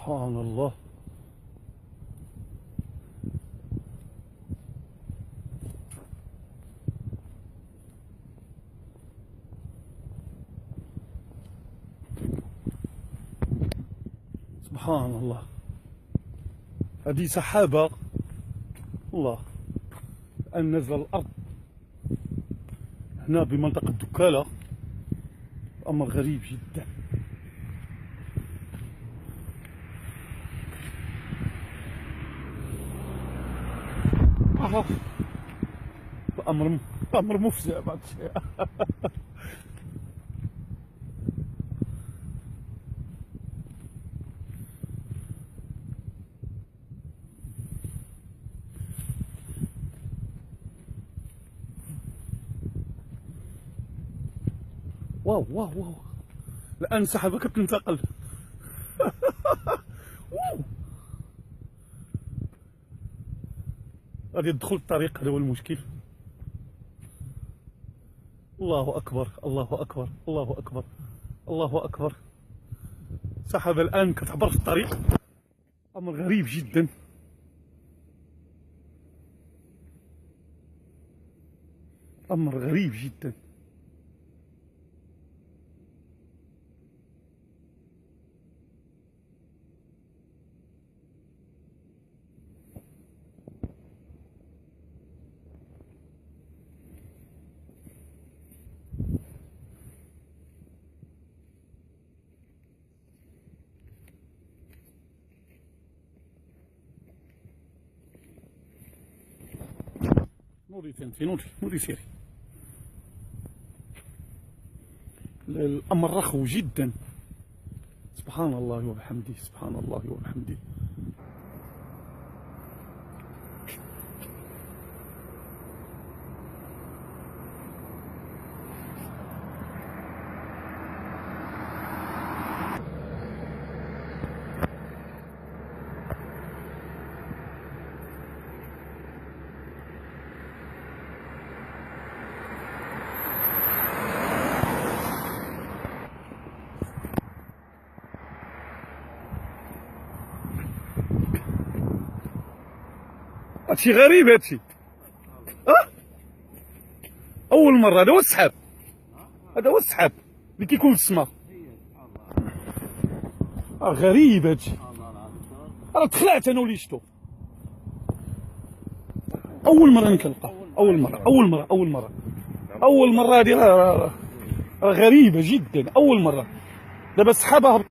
سبحان الله. سبحان الله. هذه سحابة الله الآن نازلة الأرض هنا بمنطقة دكالة. أمر غريب جدا. أمر مفزع بعد شيء. واو واو واو، الآن السحابة كتنتقل. غادي تدخل الطريق، هذا هو المشكل. الله أكبر الله أكبر الله أكبر الله أكبر. سحابة الآن كتعبر في الطريق، أمر غريب جدا. أمر غريب جدا. نوري تنتي نوري سيري. الأمر رخو جدا. سبحان الله وبحمده سبحان الله وبحمده. هادشي غريب هادشي. أول مرة. هذا هو السحاب، هذا هو السحاب اللي كيكون في السماء. غريب هادشي. راه تخلعت أنا ولي شتو. أول مرة نكلقاه، أول مرة هادي راه غريبة جدا. أول مرة. دابا السحابة